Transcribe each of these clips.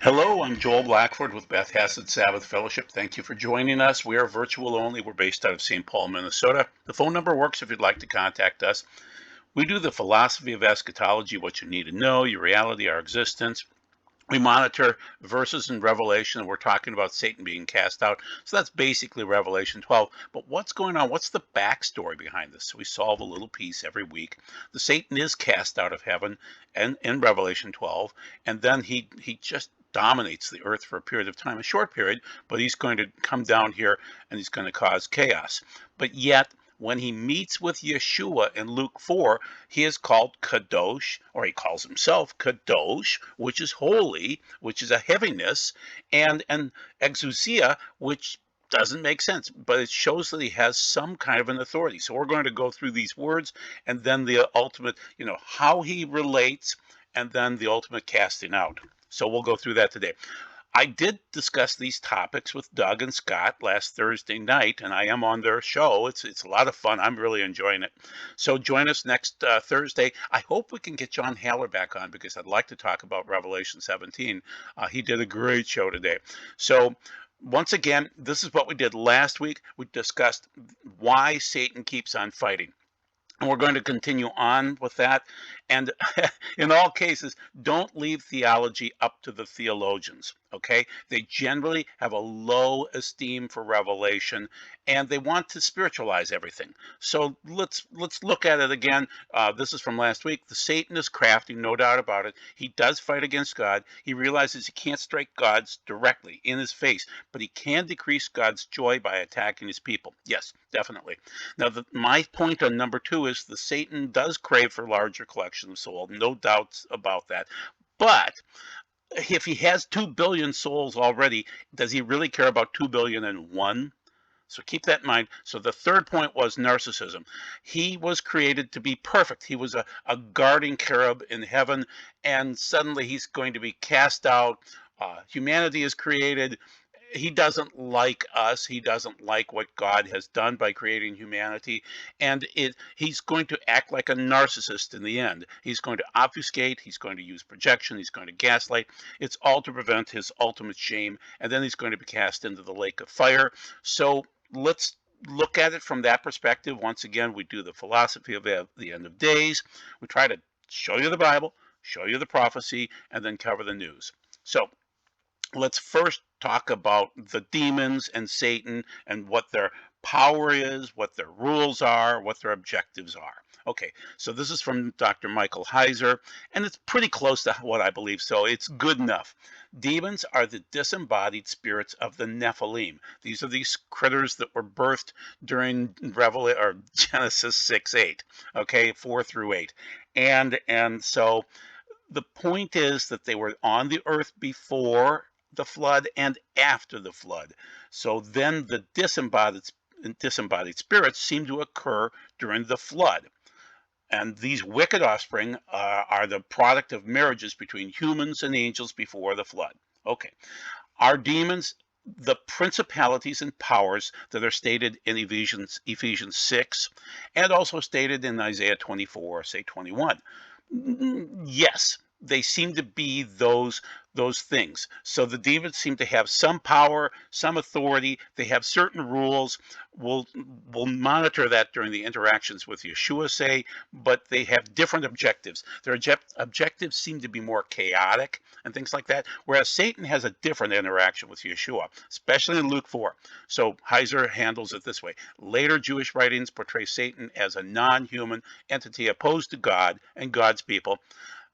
Hello, I'm Joel Blackford with Beth Hassett Sabbath Fellowship. Thank you for joining us. We are virtual only. We're based out of St. Paul, Minnesota. The phone number works if you'd like to contact us. We do the philosophy of eschatology, what you need to know, your reality, our existence. We monitor verses in Revelation, and we're talking about Satan being cast out. So that's basically Revelation 12. But what's going on? What's the backstory behind this? So we solve a little piece every week. The Satan is cast out of heaven and in Revelation 12, and then he just dominates the earth for a period of time, a short period, but he's going to come down here and he's going to cause chaos. But yet, when he meets with Yeshua in Luke 4, he is called Kadosh, or he calls himself Kadosh, which is holy, which is a heaviness, and exousia, which doesn't make sense, but it shows that he has some kind of an authority. So we're going to go through these words and then the ultimate, how he relates, and then the ultimate casting out. So we'll go through that today. I did discuss these topics with Doug and Scott last Thursday night, and I am on their show. It's a lot of fun. I'm really enjoying it. So join us next Thursday. I hope we can get John Haller back on because I'd like to talk about Revelation 17. He did a great show today. So once again, this is what we did last week. We discussed why Satan keeps on fighting. And we're going to continue on with that. And in all cases, don't leave theology up to the theologians, okay? They generally have a low esteem for revelation, and they want to spiritualize everything. So let's look at it again. This is from last week. The Satan is crafty, no doubt about it. He does fight against God. He realizes he can't strike God directly in his face, but he can decrease God's joy by attacking his people. Yes, definitely. Now, my point on number 2 is the Satan does crave for larger collection of souls, no doubts about that. But if he has 2 billion souls already, does he really care about 2,000,000,001? So keep that in mind. So the third point was narcissism. He was created to be perfect. He was a guarding cherub in heaven, and suddenly he's going to be cast out. Humanity is created. He doesn't like us. He doesn't like what God has done by creating humanity. And he's going to act like a narcissist in the end. He's going to obfuscate. He's going to use projection. He's going to gaslight. It's all to prevent his ultimate shame. And then he's going to be cast into the lake of fire. So let's look at it from that perspective. Once again, we do the philosophy of the end of days. We try to show you the Bible, show you the prophecy, and then cover the news. So let's first talk about the demons and Satan and what their power is, what their rules are, what their objectives are. Okay, so this is from Dr. Michael Heiser, and it's pretty close to what I believe, so it's good enough. Demons are the disembodied spirits of the Nephilim. These are these critters that were birthed during Genesis 6:8, okay, 4 through 8. And so the point is that they were on the earth before the flood and after the flood. So then the disembodied spirits seem to occur during the flood. And these wicked offspring are the product of marriages between humans and angels before the flood. Okay. Our demons, the principalities and powers that are stated in Ephesians 6 and also stated in Isaiah 24, say 21. Yes, they seem to be those things. So the demons seem to have some power, some authority. They have certain rules. We'll monitor that during the interactions with Yeshua, say, but they have different objectives. Their objectives seem to be more chaotic and things like that, whereas Satan has a different interaction with Yeshua, especially in Luke 4. So Heiser handles it this way. Later Jewish writings portray Satan as a non-human entity opposed to God and God's people.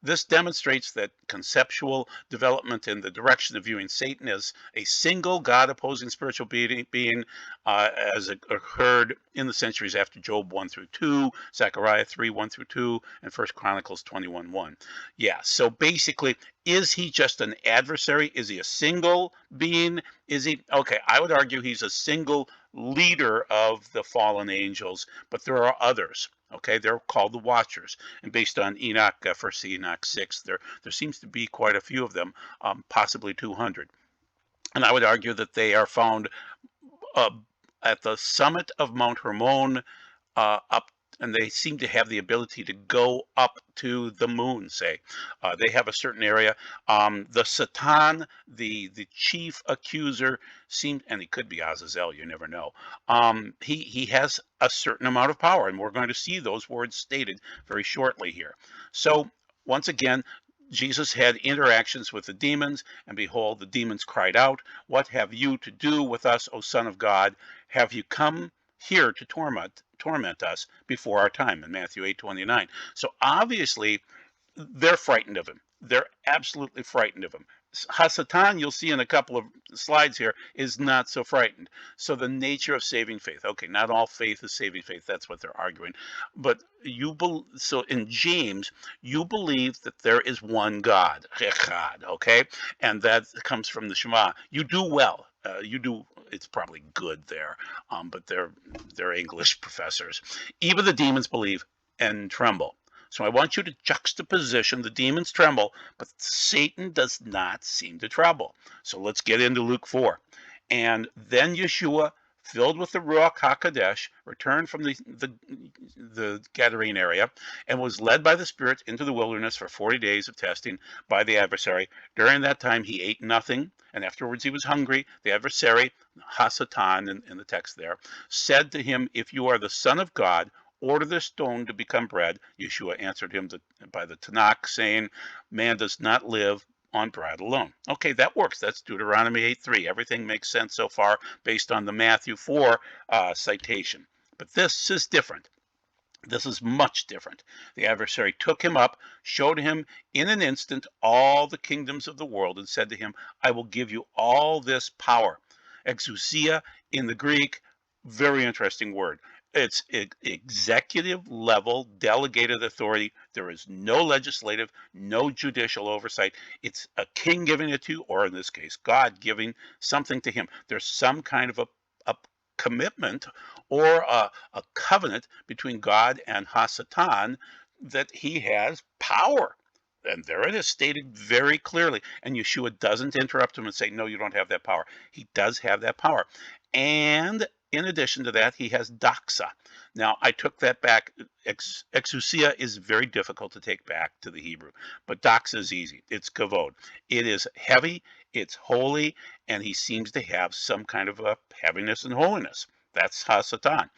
This demonstrates that conceptual development in the direction of viewing Satan as a single God-opposing spiritual being as it occurred in the centuries after Job 1 through 2, Zechariah 3, 1 through 2, and 1 Chronicles 21, 1. Yeah, so basically, is he just an adversary? Is he a single being? Is he? Okay, I would argue he's a single leader of the fallen angels, but there are others. Okay, they're called the Watchers, and based on Enoch, 1 Enoch 6, there seems to be quite a few of them, possibly 200. And I would argue that they are found at the summit of Mount Hermon, up and they seem to have the ability to go up to the moon, say. They have a certain area. The Satan, the chief accuser, seemed, and he could be Azazel, you never know. He has a certain amount of power, and we're going to see those words stated very shortly here. So once again, Jesus had interactions with the demons, and behold, the demons cried out, "What have you to do with us, O Son of God? Have you come here to torment us before our time?" in Matthew 8:29. So obviously, they're frightened of him. They're absolutely frightened of him. Hasatan, you'll see in a couple of slides here, is not so frightened. So the nature of saving faith. Okay, not all faith is saving faith. That's what they're arguing. But so in James, you believe that there is one God, Echad, okay, and that comes from the Shema. You do well. You do. It's probably good there, but they're English professors. Even the demons believe and tremble. So I want you to juxtaposition. The demons tremble, but Satan does not seem to tremble. So let's get into Luke 4. And then Yeshua, filled with the Ruach HaKodesh, returned from the Gadarene area and was led by the Spirit into the wilderness for 40 days of testing by the adversary. During that time, he ate nothing, and afterwards he was hungry. The adversary, Hasatan in the text there, said to him, "If you are the Son of God, order the stone to become bread." Yeshua answered him by the Tanakh, saying, "Man does not live on bread alone." Okay, that works. That's Deuteronomy 8:3. Everything makes sense so far based on the Matthew 4 citation. But this is different. This is much different. The adversary took him up, showed him in an instant all the kingdoms of the world, and said to him, "I will give you all this power." Exousia in the Greek, very interesting word. It's executive level delegated authority. There is no legislative, no judicial oversight. It's a king giving it to you, or in this case, God giving something to him. There's some kind of a commitment or a covenant between God and Hasatan that he has power. And there it is stated very clearly. And Yeshua doesn't interrupt him and say, "No, you don't have that power." He does have that power. And in addition to that, he has doxa. Now, I took that back. Exousia is very difficult to take back to the Hebrew, but doxa is easy. It's kavod. It is heavy, it's holy, and he seems to have some kind of a heaviness and holiness. That's Hasatan.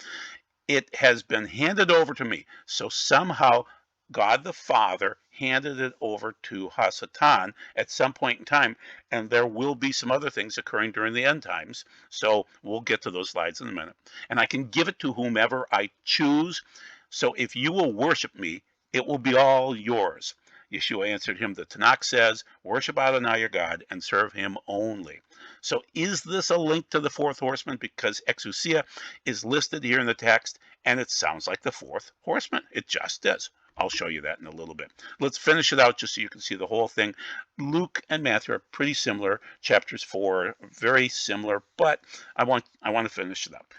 It has been handed over to me. So somehow God the Father handed it over to Hasatan at some point in time, and there will be some other things occurring during the end times. So we'll get to those slides in a minute. And I can give it to whomever I choose. So if you will worship me, it will be all yours. Yeshua answered him, the Tanakh says, "Worship Adonai your God and serve him only." So is this a link to the fourth horseman? Because exousia is listed here in the text, and it sounds like the fourth horseman. It just is. I'll show you that in a little bit. Let's finish it out just so you can see the whole thing. Luke and Matthew are pretty similar. Chapters 4, very similar, but I want to finish it up.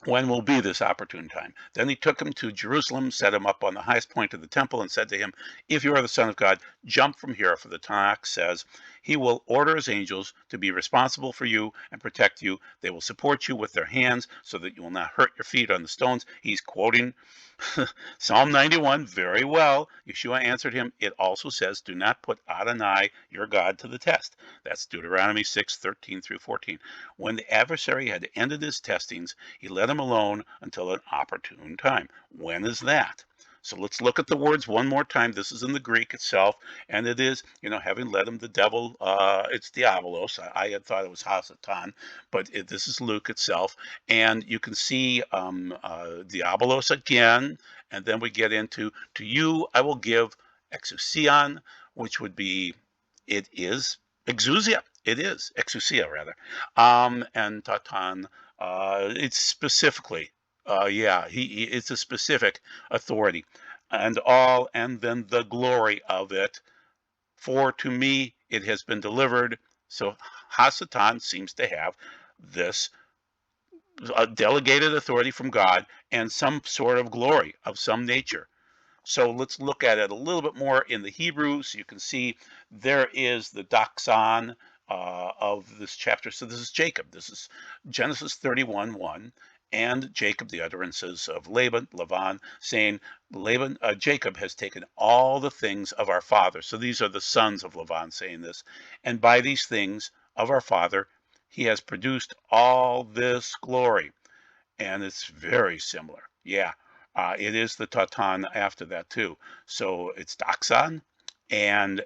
When will be this opportune time? Then he took him to Jerusalem, set him up on the highest point of the temple, and said to him, "If you are the Son of God, jump from here." For the Tanakh says, "He will order his angels to be responsible for you and protect you. They will support you with their hands so that you will not hurt your feet on the stones." He's quoting Psalm 91 very well. Yeshua answered him, "It also says, 'Do not put Adonai your God to the test.'" That's Deuteronomy 6:13 through 14. When the adversary had ended his testings, he let him alone until an opportune time. When is that? So let's look at the words one more time. This is in the Greek itself, and it is, having led him the devil, it's diabolos. I had thought it was Hasatan, but this is Luke itself. And you can see diabolos again, and then we get into, "To you I will give exousion," which would be, it is exousia. It is exousia, rather. And tatan, it's specifically, it's a specific authority, and then the glory of it. For to me it has been delivered. So Hasatan seems to have this delegated authority from God and some sort of glory of some nature. So let's look at it a little bit more in the Hebrew, so you can see there is the doxon of this chapter. So this is Jacob. This is Genesis 31:1. and Jacob, the utterances of Laban, saying, Jacob has taken all the things of our father. So these are the sons of Laban saying this. And by these things of our father, he has produced all this glory. And it's very similar. Yeah, it is the tatan after that too. So it's doxan, and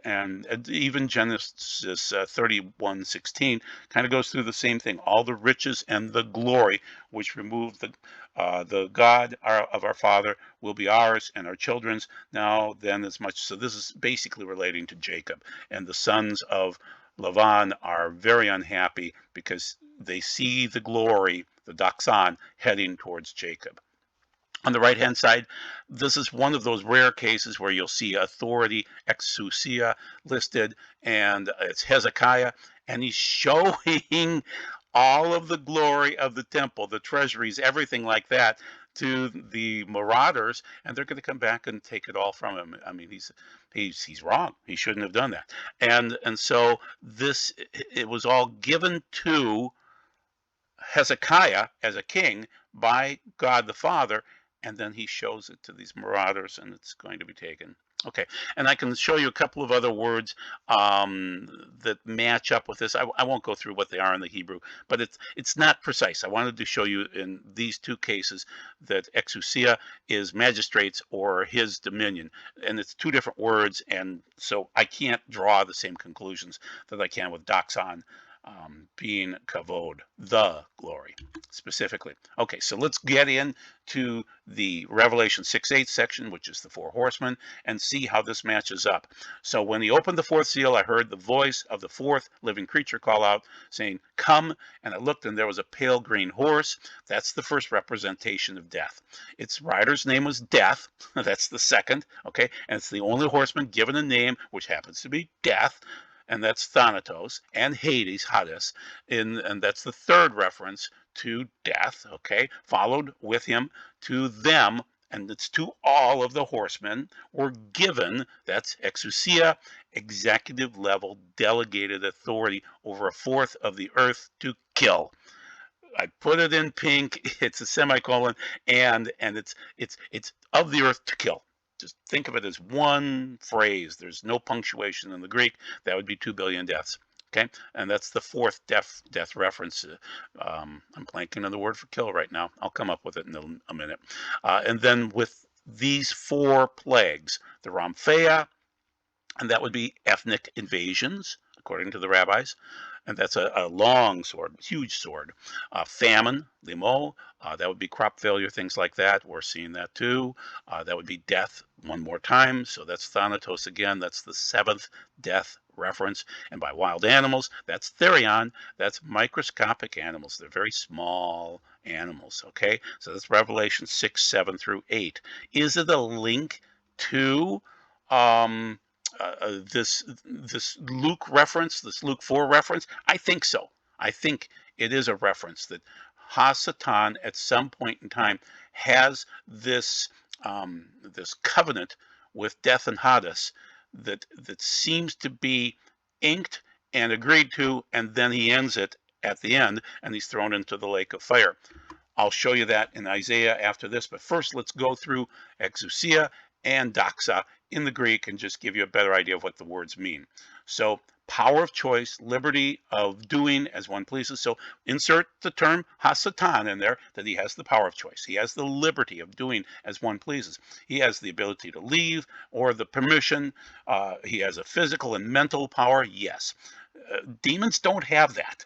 even Genesis 31:16 kind of goes through the same thing. All the riches and the glory which remove the God of our Father will be ours and our children's now then as much. So this is basically relating to Jacob, and the sons of Lavan are very unhappy because they see the glory, the doxan, heading towards Jacob. On the right-hand side, this is one of those rare cases where you'll see authority, exousia, listed, and it's Hezekiah, and he's showing all of the glory of the temple, the treasuries, everything like that, to the marauders, and they're going to come back and take it all from him. I mean, he's wrong. He shouldn't have done that. And so this, it was all given to Hezekiah as a king by God the Father, and then he shows it to these marauders, and it's going to be taken. Okay, and I can show you a couple of other words that match up with this. I won't go through what they are in the Hebrew, but it's not precise. I wanted to show you in these two cases that exousia is magistrates or his dominion, and it's two different words, and so I can't draw the same conclusions that I can with doxon. Being kavod, the glory, specifically. Okay, so let's get into the Revelation 6:8 section, which is the four horsemen, and see how this matches up. So when he opened the fourth seal, I heard the voice of the fourth living creature call out, saying, "Come," and I looked, and there was a pale green horse. That's the first representation of death. Its rider's name was Death. That's the second, okay? And it's the only horseman given a name, which happens to be Death, and that's Thanatos, and Hades, and that's the third reference to death, okay, followed with him to them, and it's to all of the horsemen were given, that's exousia, executive level delegated authority over a fourth of the earth to kill. I put it in pink, it's a semicolon, and it's of the earth to kill. Just think of it as one phrase. There's no punctuation in the Greek. That would be 2 billion deaths. Okay, and that's the fourth death reference. I'm blanking on the word for kill right now. I'll come up with it in a minute. And then with these four plagues, the Ramphea, and that would be ethnic invasions, according to the rabbis. And that's a long sword, huge sword. Famine, limo, that would be crop failure, things like that. We're seeing that too. That would be death one more time. So that's Thanatos again. That's the seventh death reference. And by wild animals, that's Therion. That's microscopic animals. They're very small animals, okay? So that's Revelation 6, 7 through 8. Is it a link to this Luke reference, this Luke 4 reference? I think so. I think it is a reference that Satan at some point in time has this this covenant with death and Hades that seems to be inked and agreed to, and then he ends it at the end, and he's thrown into the lake of fire. I'll show you that in Isaiah after this, but first let's go through exousia and doxa in the Greek and just give you a better idea of what the words mean. So power of choice, liberty of doing as one pleases. So insert the term hasatan in there, that he has the power of choice. He has the liberty of doing as one pleases. He has the ability to leave or the permission. He has a physical and mental power. Yes. Demons don't have that.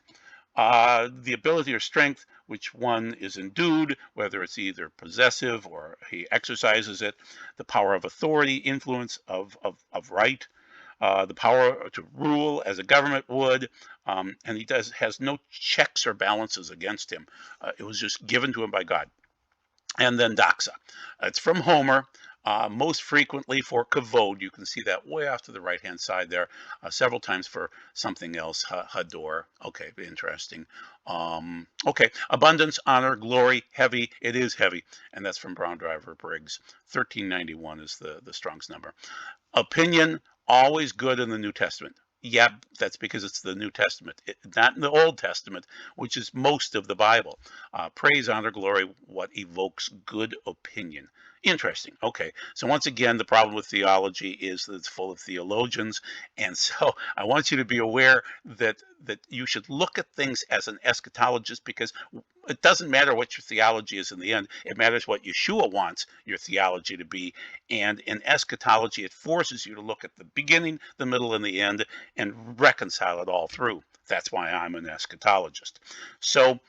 The ability or strength which one is endued, whether it's either possessive or he exercises it, the power of authority, influence of right, the power to rule as a government would, and he has no checks or balances against him. It was just given to him by God. And then doxa. It's from Homer. Most frequently for kavod. You can see that way off to the right-hand side there. Several times for something else, hador. Okay, interesting. Okay, abundance, honor, glory, heavy. It is heavy, and that's from Brown Driver Briggs. 1391 is the Strong's number. Opinion, always good in the New Testament. Yeah, that's because it's the New Testament, not in the Old Testament, which is most of the Bible. Praise, honor, glory, what evokes good opinion. Interesting. Okay, so once again, the problem with theology is that it's full of theologians, and so I want you to be aware that you should look at things as an eschatologist, because it doesn't matter what your theology is in the end. It matters what Yeshua wants your theology to be. And in eschatology, it forces you to look at the beginning, the middle, and the end, and reconcile it all through. That's why I'm an eschatologist. So,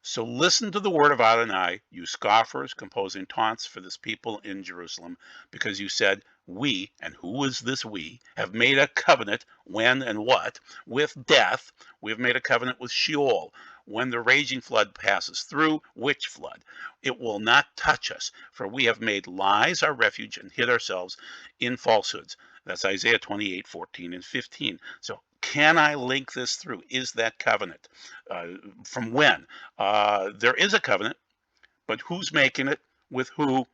so listen to the word of Adonai, you scoffers, composing taunts for this people in Jerusalem, because you said, we, and who is this we, have made a covenant, when and what, with death. We have made a covenant with Sheol. When the raging flood passes through, which flood? It will not touch us, for we have made lies our refuge and hid ourselves in falsehoods. That's Isaiah 28, 14, and 15. So can I link this through? Is that covenant? From when? There is a covenant, but who's making it? With who?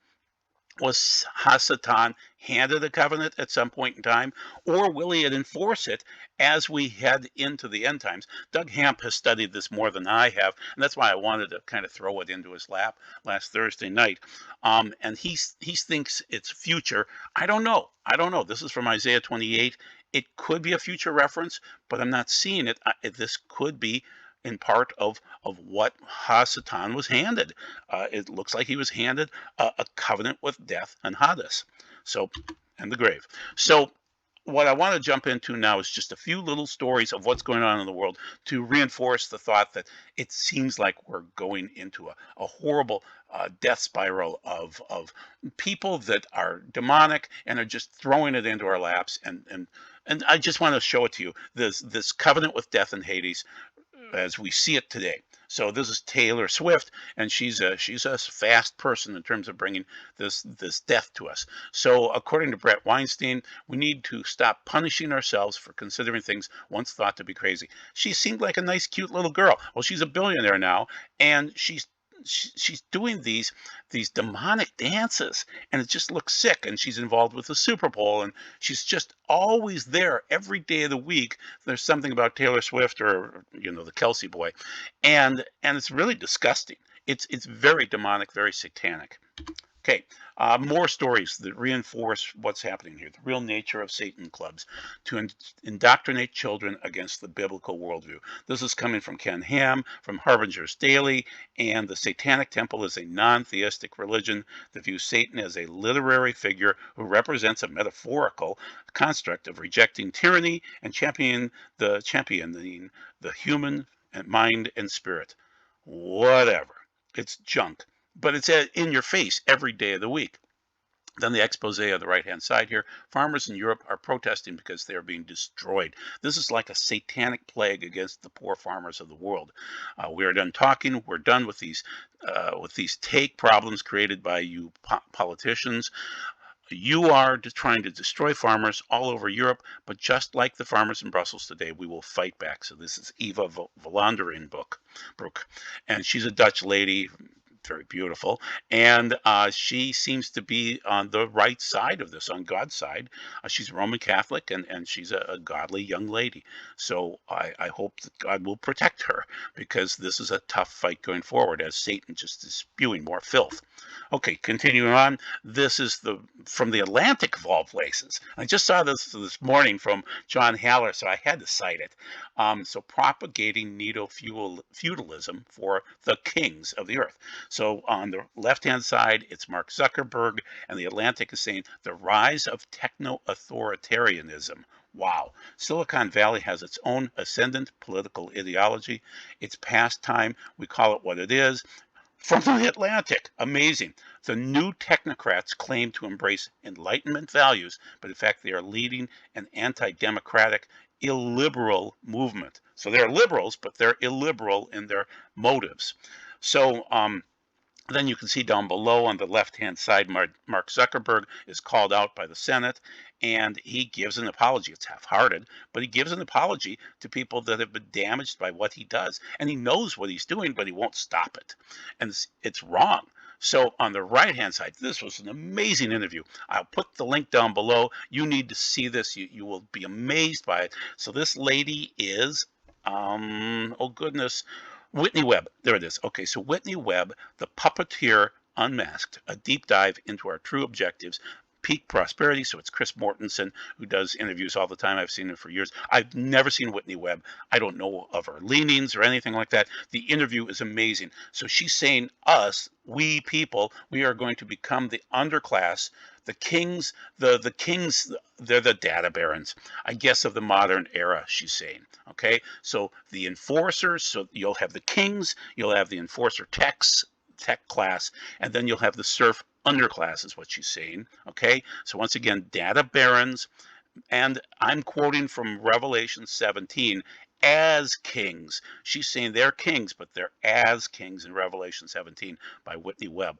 Was Hasatan handed a covenant at some point in time, or will he enforce it as we head into the end times? Doug Hamp has studied this more than I have, and that's why I wanted to kind of throw it into his lap last Thursday night. And he thinks it's future. I don't know. I don't know. This is from Isaiah 28. It could be a future reference, but I'm not seeing it. This could be in part of what Hasatan was handed. It looks like he was handed a covenant with death and Hades, so, and the grave. So what I want to jump into now is just a few little stories of what's going on in the world to reinforce the thought that it seems like we're going into a horrible death spiral of people that are demonic and are just throwing it into our laps. And I just want to show it to you. This covenant with death and Hades as we see it today. So this is Taylor Swift, and she's a fast person in terms of bringing this death to us. So according to Brett Weinstein, we need to stop punishing ourselves for considering things once thought to be crazy. She seemed like a nice, cute little girl. Well, she's a billionaire now, and she's doing these demonic dances, and it just looks sick. And she's involved with the Super Bowl, and she's just always there every day of the week. There's something about Taylor Swift, or the Kelsey boy, and it's really disgusting. It's very demonic, very satanic. Okay, more stories that reinforce what's happening here. The real nature of Satan clubs to indoctrinate children against the biblical worldview. This is coming from Ken Ham, from Harbinger's Daily, and the Satanic Temple is a non-theistic religion that views Satan as a literary figure who represents a metaphorical construct of rejecting tyranny and championing the human mind and spirit. Whatever. It's junk. But it's in your face every day of the week. Then the expose on the right-hand side here. Farmers in Europe are protesting because they are being destroyed. This is like a satanic plague against the poor farmers of the world. We are done talking. We're done with these take problems created by you politicians. You are trying to destroy farmers all over Europe, but just like the farmers in Brussels today, we will fight back. So this is Eva Broek, and she's a Dutch lady, very beautiful, and she seems to be on the right side of this, on God's side. She's Roman Catholic, and she's a godly young lady. So I hope that God will protect her, because this is a tough fight going forward as Satan just is spewing more filth. Okay, continuing on. This is from the Atlantic of all places. I just saw this morning from John Haller, so I had to cite it. So propagating neo-feudalism for the kings of the earth. So on the left-hand side, it's Mark Zuckerberg, and the Atlantic is saying the rise of techno-authoritarianism. Wow. Silicon Valley has its own ascendant political ideology. It's past time we call it what it is. From the Atlantic, amazing. The new technocrats claim to embrace Enlightenment values, but in fact they are leading an anti-democratic, illiberal movement. So they're liberals, but they're illiberal in their motives. So then you can see down below on the left-hand side, Mark Zuckerberg is called out by the Senate, and he gives an apology. It's half-hearted, but he gives an apology to people that have been damaged by what he does. And he knows what he's doing, but he won't stop it. And it's wrong. So on the right-hand side, this was an amazing interview. I'll put the link down below. You need to see this. You will be amazed by it. So this lady is, oh goodness, Whitney Webb. There it is. Okay, so Whitney Webb, the puppeteer unmasked, a deep dive into our true objectives, peak prosperity. So it's Chris Mortensen, who does interviews all the time. I've seen him for years. I've never seen Whitney Webb. I don't know of her leanings or anything like that. The interview is amazing. So she's saying us, we people, we are going to become the underclass, the kings, the kings, they're the data barons, I guess, of the modern era, she's saying. Okay, so the enforcers, so you'll have the kings, you'll have the enforcer tech class, and then you'll have the serf underclass, is what she's saying. Okay, so once again, data barons, and I'm quoting from Revelation 17, as kings. She's saying they're kings, but they're as kings in Revelation 17 by Whitney Webb.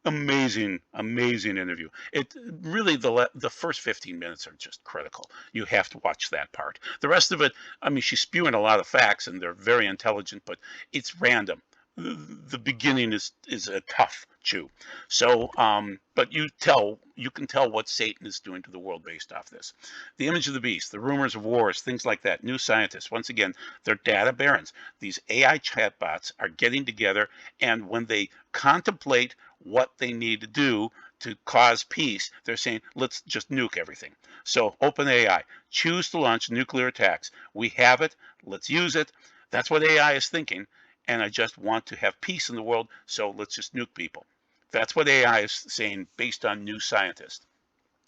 Amazing, amazing interview. It really, the first 15 minutes are just critical. You have to watch that part. The rest of it, I mean, she's spewing a lot of facts, and they're very intelligent, but it's random. The beginning is a tough chew. So, but you can tell what Satan is doing to the world based off this. The image of the beast, the rumors of wars, things like that. New scientists, once again, they're data barons. These AI chatbots are getting together, and when they contemplate what they need to do to cause peace, they're saying, let's just nuke everything. So OpenAI, choose to launch nuclear attacks. We have it. Let's use it. That's what AI is thinking. And I just want to have peace in the world, so let's just nuke people. That's what AI is saying based on new scientists.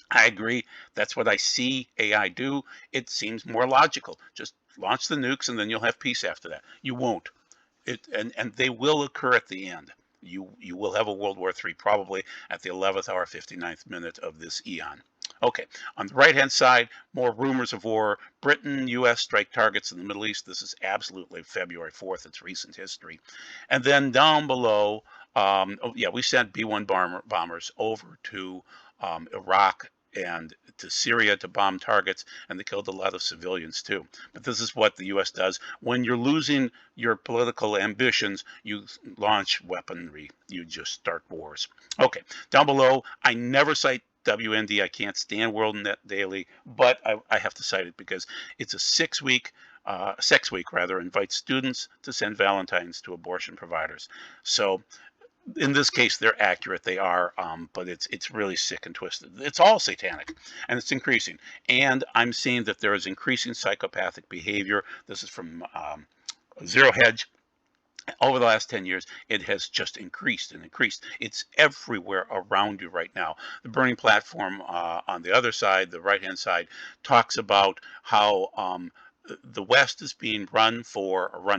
I agree. That's what I see AI do. It seems more logical. Just launch the nukes, and then you'll have peace after that. You won't. And they will occur at the end. You will have a World War III probably at the 11th hour, 59th minute of this eon. Okay, on the right-hand side, more rumors of war. Britain, U.S. strike targets in the Middle East. This is absolutely February 4th. It's recent history. And then down below, we sent B-1 bombers over to Iraq and to Syria to bomb targets, and they killed a lot of civilians too. But this is what the U.S. does. When you're losing your political ambitions, you launch weaponry. You just start wars. Okay, down below, I never cite WND. I can't stand World Net Daily, but I have to cite it because it's a sex week rather, invites students to send Valentines to abortion providers. So in this case, they're accurate. They are, but it's really sick and twisted. It's all satanic, and it's increasing. And I'm seeing that there is increasing psychopathic behavior. This is from Zero Hedge. Over the last 10 years, it has just increased and increased. It's everywhere around you right now. The Burning Platform on the other side, the right-hand side, talks about how the West is being run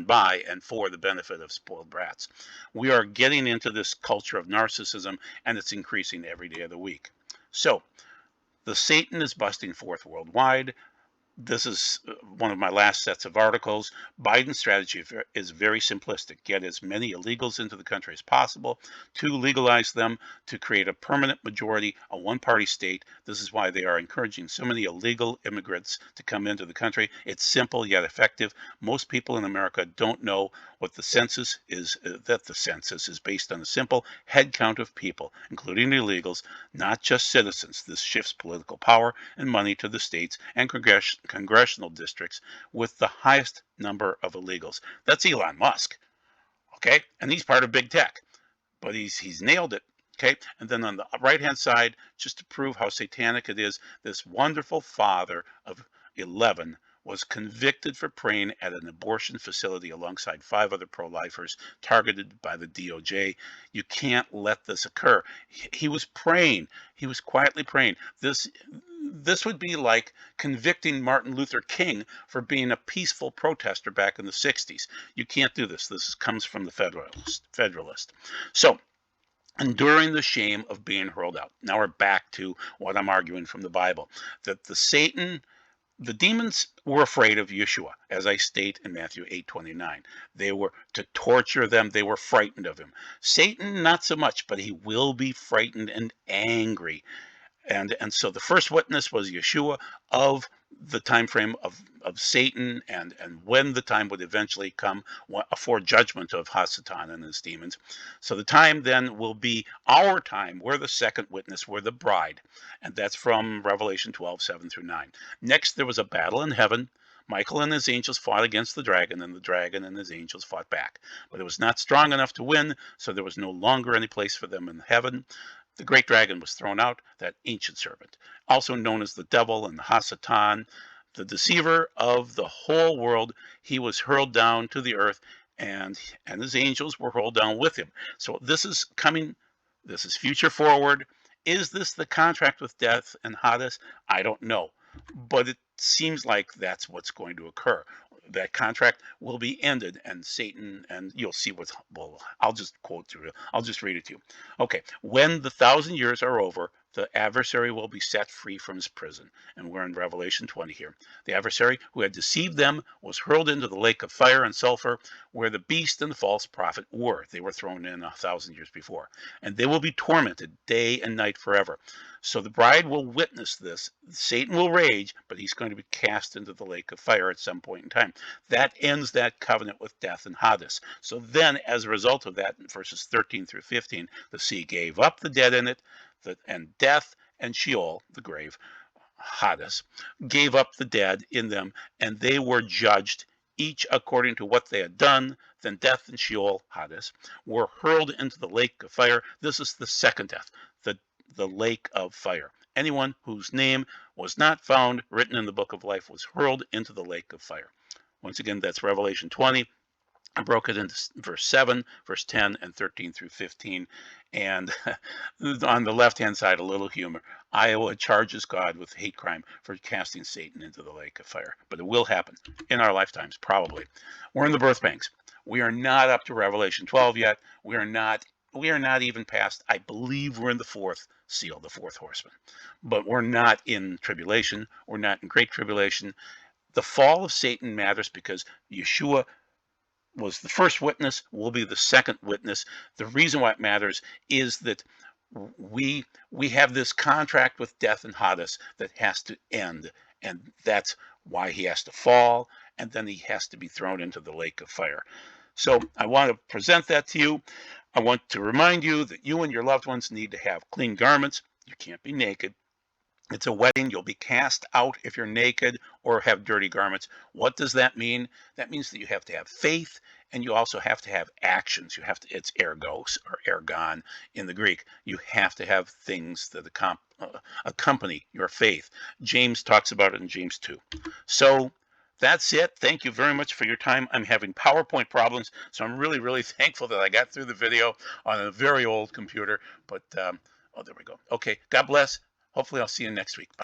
by and for the benefit of spoiled brats. We are getting into this culture of narcissism, and it's increasing every day of the week. So, the Satan is busting forth worldwide. This is one of my last sets of articles. Biden's strategy is very simplistic. Get as many illegals into the country as possible, to legalize them, to create a permanent majority, a one-party state. This is why they are encouraging so many illegal immigrants to come into the country. It's simple yet effective. Most people in America don't know what the census is, that the census is based on a simple head count of people, including illegals, not just citizens. This shifts political power and money to the states and congressional districts with the highest number of illegals. That's Elon Musk, okay? And he's part of big tech, but he's nailed it, okay? And then on the right-hand side, just to prove how satanic it is, this wonderful father of 11 was convicted for praying at an abortion facility alongside 5 other pro-lifers targeted by the DOJ. You can't let this occur. He was praying. He was quietly praying. This would be like convicting Martin Luther King for being a peaceful protester back in the 60s. You can't do this. This comes from the Federalist. So, enduring the shame of being hurled out. Now we're back to what I'm arguing from the Bible, that the demons were afraid of Yeshua, as I state in Matthew 8:29. They were to torture them. They were frightened of him. Satan, not so much, but he will be frightened and angry. And so the first witness was Yeshua of the time frame of Satan and when the time would eventually come for judgment of Hasatan and his demons. So the time then will be our time. We're the second witness. We're the bride. And that's from Revelation 12:7-9. Next, there was a battle in heaven. Michael and his angels fought against the dragon, and the dragon and his angels fought back. But it was not strong enough to win, so there was no longer any place for them in heaven. The great dragon was thrown out, that ancient serpent, also known as the devil and the Hasatan, the deceiver of the whole world. He was hurled down to the earth, and his angels were hurled down with him. So this is coming. This is future forward. Is this the contract with death and Hades? I don't know, but it seems like that's what's going to occur. That contract will be ended, and Satan, and you'll see what's, well, I'll just quote you. I'll just read it to you. Okay, when the 1,000 years are over, the adversary will be set free from his prison. And we're in Revelation 20 here. The adversary who had deceived them was hurled into the lake of fire and sulfur, where the beast and the false prophet were. They were thrown in 1,000 years before. And they will be tormented day and night forever. So the bride will witness this. Satan will rage, but he's going to be cast into the lake of fire at some point in time. That ends that covenant with death and Hades. So then, as a result of that, in verses 13-15, the sea gave up the dead in it, and death and Sheol, the grave, Hades, gave up the dead in them, and they were judged, each according to what they had done. Then death and Sheol, Hades, were hurled into the lake of fire. This is the second death, the lake of fire. Anyone whose name was not found written in the book of life was hurled into the lake of fire. Once again, that's Revelation 20. I broke it into verse 7, verse 10, and 13-15. And on the left-hand side, a little humor. Iowa charges God with hate crime for casting Satan into the lake of fire. But it will happen in our lifetimes, probably. We're in the birth pangs. We are not up to Revelation 12 yet. We are not even past, I believe we're in the fourth seal, the fourth horseman. But we're not in tribulation. We're not in great tribulation. The fall of Satan matters because Yeshua was the first witness, will be the second witness. The reason why it matters is that we have this contract with death and Hades that has to end, and that's why he has to fall, and then he has to be thrown into the lake of fire. So I want to present that to you. I want to remind you that you and your loved ones need to have clean garments. You can't be naked. It's a wedding. You'll be cast out if you're naked or have dirty garments. What does that mean? That means that you have to have faith, and you also have to have actions. You have to, it's ergos or ergon in the Greek. You have to have things that accompany your faith. James talks about it in James 2. So that's it. Thank you very much for your time. I'm having PowerPoint problems, so I'm really, really thankful that I got through the video on a very old computer. But, oh, there we go. Okay, God bless. Hopefully I'll see you next week. Bye.